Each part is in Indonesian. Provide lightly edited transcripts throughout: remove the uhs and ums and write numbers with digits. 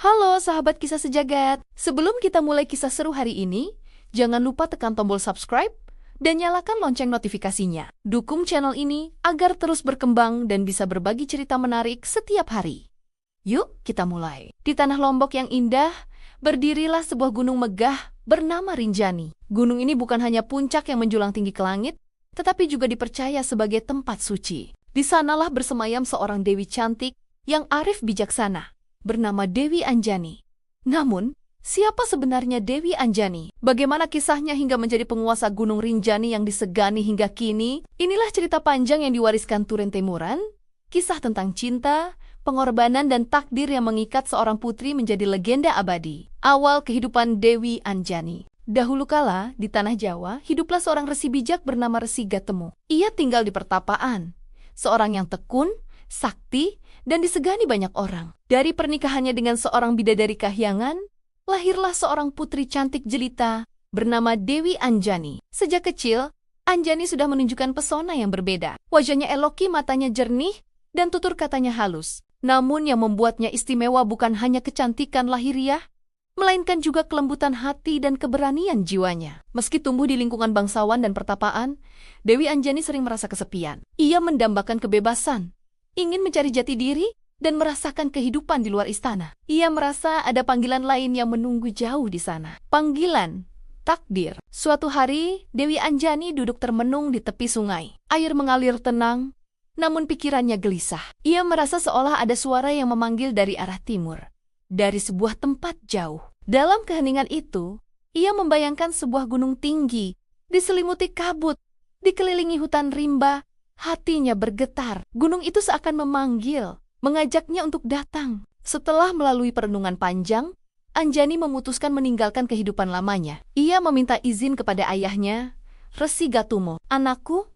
Halo sahabat kisah sejagat, sebelum kita mulai kisah seru hari ini, jangan lupa tekan tombol subscribe dan nyalakan lonceng notifikasinya. Dukung channel ini agar terus berkembang dan bisa berbagi cerita menarik setiap hari. Yuk kita mulai. Di tanah Lombok yang indah, berdirilah sebuah gunung megah bernama Rinjani. Gunung ini bukan hanya puncak yang menjulang tinggi ke langit, tetapi juga dipercaya sebagai tempat suci. Di sanalah bersemayam seorang dewi cantik yang arif bijaksana, bernama Dewi Anjani. Namun, siapa sebenarnya Dewi Anjani? Bagaimana kisahnya hingga menjadi penguasa Gunung Rinjani yang disegani hingga kini? Inilah cerita panjang yang diwariskan Turun Temuran, kisah tentang cinta, pengorbanan dan takdir yang mengikat seorang putri menjadi legenda abadi. Awal kehidupan Dewi Anjani. Dahulu kala, di tanah Jawa, hiduplah seorang resi bijak bernama Resi Gatemu. Ia tinggal di pertapaan, seorang yang tekun, sakti, dan disegani banyak orang. Dari pernikahannya dengan seorang bidadari kahyangan, lahirlah seorang putri cantik jelita bernama Dewi Anjani. Sejak kecil, Anjani sudah menunjukkan pesona yang berbeda. Wajahnya eloki, matanya jernih, dan tutur katanya halus. Namun yang membuatnya istimewa bukan hanya kecantikan lahiriah, melainkan juga kelembutan hati dan keberanian jiwanya. Meski tumbuh di lingkungan bangsawan dan pertapaan, Dewi Anjani sering merasa kesepian. Ia mendambakan kebebasan, ingin mencari jati diri, dan merasakan kehidupan di luar istana. Ia merasa ada panggilan lain yang menunggu jauh di sana. Panggilan takdir. Suatu hari, Dewi Anjani duduk termenung di tepi sungai. Air mengalir tenang, namun pikirannya gelisah. Ia merasa seolah ada suara yang memanggil dari arah timur, dari sebuah tempat jauh. Dalam keheningan itu, ia membayangkan sebuah gunung tinggi, diselimuti kabut, dikelilingi hutan rimba. Hatinya bergetar. Gunung itu seakan memanggil, mengajaknya untuk datang. Setelah melalui perenungan panjang, Anjani memutuskan meninggalkan kehidupan lamanya. Ia meminta izin kepada ayahnya, Resi Gatumo. "Anakku,"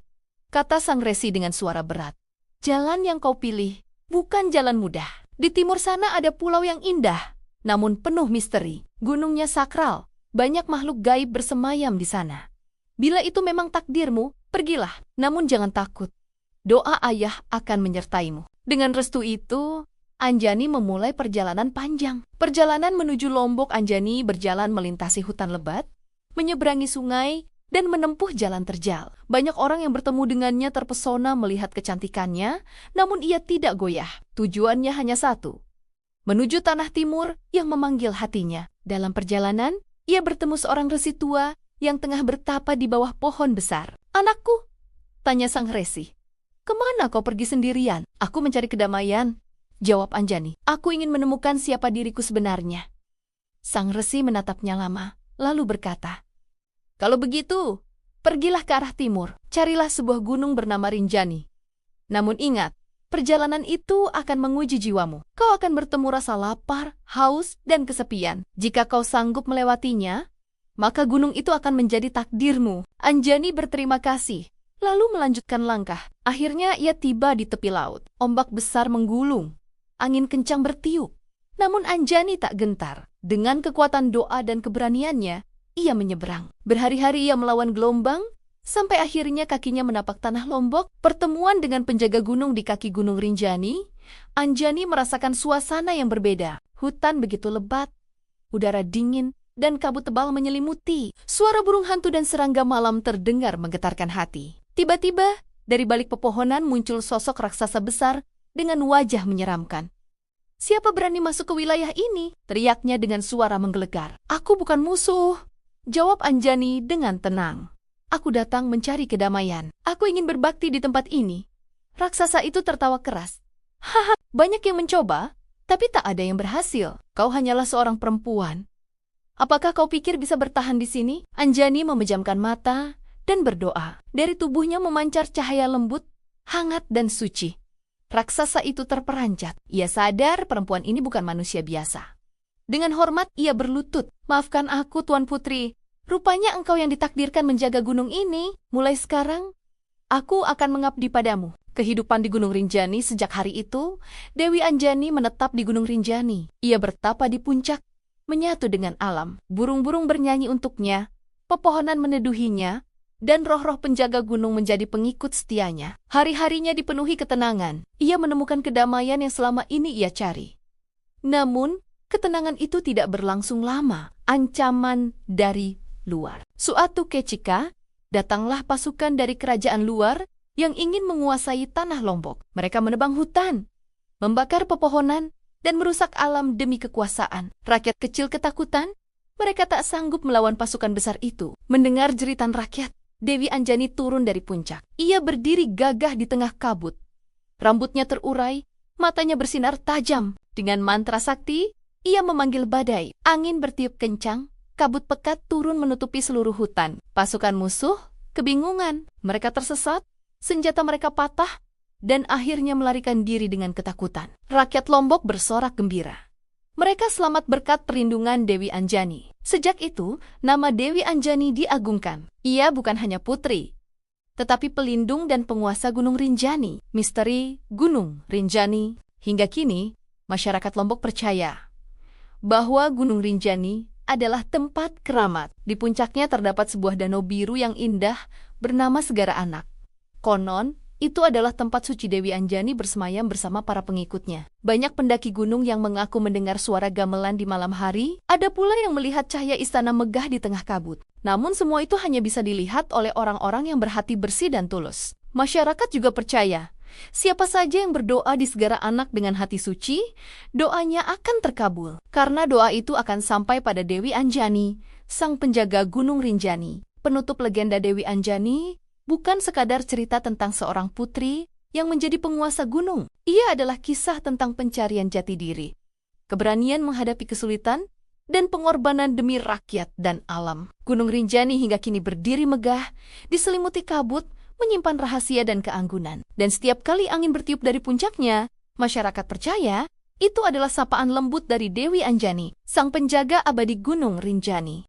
kata sang resi dengan suara berat, "jalan yang kau pilih bukan jalan mudah. Di timur sana ada pulau yang indah, namun penuh misteri. Gunungnya sakral, banyak makhluk gaib bersemayam di sana. Bila itu memang takdirmu, pergilah, namun jangan takut. Doa ayah akan menyertaimu." Dengan restu itu, Anjani memulai perjalanan panjang. Perjalanan menuju Lombok. Anjani berjalan melintasi hutan lebat, menyeberangi sungai, dan menempuh jalan terjal. Banyak orang yang bertemu dengannya terpesona melihat kecantikannya, namun ia tidak goyah. Tujuannya hanya satu, menuju tanah timur yang memanggil hatinya. Dalam perjalanan, ia bertemu seorang resi tua yang tengah bertapa di bawah pohon besar. "Anakku," tanya sang resi, "kemana kau pergi sendirian?" "Aku mencari kedamaian," jawab Anjani. "Aku ingin menemukan siapa diriku sebenarnya." Sang resi menatapnya lama, lalu berkata, "Kalau begitu, pergilah ke arah timur. Carilah sebuah gunung bernama Rinjani. Namun ingat, perjalanan itu akan menguji jiwamu. Kau akan bertemu rasa lapar, haus, dan kesepian. Jika kau sanggup melewatinya, maka gunung itu akan menjadi takdirmu." Anjani berterima kasih, lalu melanjutkan langkah. Akhirnya ia tiba di tepi laut. Ombak besar menggulung, angin kencang bertiup. Namun Anjani tak gentar. Dengan kekuatan doa dan keberaniannya, ia menyeberang. Berhari-hari ia melawan gelombang, sampai akhirnya kakinya menapak tanah Lombok. Pertemuan dengan penjaga gunung di kaki Gunung Rinjani, Anjani merasakan suasana yang berbeda. Hutan begitu lebat, udara dingin, dan kabut tebal menyelimuti. Suara burung hantu dan serangga malam terdengar menggetarkan hati. Tiba-tiba, dari balik pepohonan muncul sosok raksasa besar dengan wajah menyeramkan. "Siapa berani masuk ke wilayah ini?" teriaknya dengan suara menggelegar. "Aku bukan musuh," jawab Anjani dengan tenang. "Aku datang mencari kedamaian. Aku ingin berbakti di tempat ini." Raksasa itu tertawa keras. "Haha, banyak yang mencoba, tapi tak ada yang berhasil. Kau hanyalah seorang perempuan. Apakah kau pikir bisa bertahan di sini?" Anjani memejamkan mata dan berdoa. Dari tubuhnya memancar cahaya lembut, hangat, dan suci. Raksasa itu terperanjat. Ia sadar perempuan ini bukan manusia biasa. Dengan hormat ia berlutut. "Maafkan aku, Tuan Putri. Rupanya engkau yang ditakdirkan menjaga gunung ini. Mulai sekarang, aku akan mengabdi padamu." Kehidupan di Gunung Rinjani. Sejak hari itu, Dewi Anjani menetap di Gunung Rinjani. Ia bertapa di puncak, menyatu dengan alam. Burung-burung bernyanyi untuknya, pepohonan meneduhinya, dan roh-roh penjaga gunung menjadi pengikut setianya. Hari-harinya dipenuhi ketenangan. Ia menemukan kedamaian yang selama ini ia cari. Namun, ketenangan itu tidak berlangsung lama. Ancaman dari luar. Suatu ketika, datanglah pasukan dari kerajaan luar yang ingin menguasai tanah Lombok. Mereka menebang hutan, membakar pepohonan, dan merusak alam demi kekuasaan. Rakyat kecil ketakutan, mereka tak sanggup melawan pasukan besar itu. Mendengar jeritan rakyat, Dewi Anjani turun dari puncak. Ia berdiri gagah di tengah kabut. Rambutnya terurai, matanya bersinar tajam. Dengan mantra sakti, ia memanggil badai. Angin bertiup kencang, kabut pekat turun menutupi seluruh hutan. Pasukan musuh kebingungan, mereka tersesat, senjata mereka patah, dan akhirnya melarikan diri dengan ketakutan. Rakyat Lombok bersorak gembira. Mereka selamat berkat perlindungan Dewi Anjani. Sejak itu, nama Dewi Anjani diagungkan. Ia bukan hanya putri, tetapi pelindung dan penguasa Gunung Rinjani. Misteri Gunung Rinjani. Hingga kini, masyarakat Lombok percaya bahwa Gunung Rinjani adalah tempat keramat. Di puncaknya terdapat sebuah danau biru yang indah bernama Segara Anak. Konon, itu adalah tempat suci Dewi Anjani bersemayam bersama para pengikutnya. Banyak pendaki gunung yang mengaku mendengar suara gamelan di malam hari, ada pula yang melihat cahaya istana megah di tengah kabut. Namun semua itu hanya bisa dilihat oleh orang-orang yang berhati bersih dan tulus. Masyarakat juga percaya, siapa saja yang berdoa di Segara Anak dengan hati suci, doanya akan terkabul. Karena doa itu akan sampai pada Dewi Anjani, sang penjaga Gunung Rinjani. Penutup legenda Dewi Anjani bukan sekadar cerita tentang seorang putri yang menjadi penguasa gunung. Ia adalah kisah tentang pencarian jati diri, keberanian menghadapi kesulitan, dan pengorbanan demi rakyat dan alam. Gunung Rinjani hingga kini berdiri megah, diselimuti kabut, menyimpan rahasia dan keanggunan. Dan setiap kali angin bertiup dari puncaknya, masyarakat percaya itu adalah sapaan lembut dari Dewi Anjani, sang penjaga abadi Gunung Rinjani.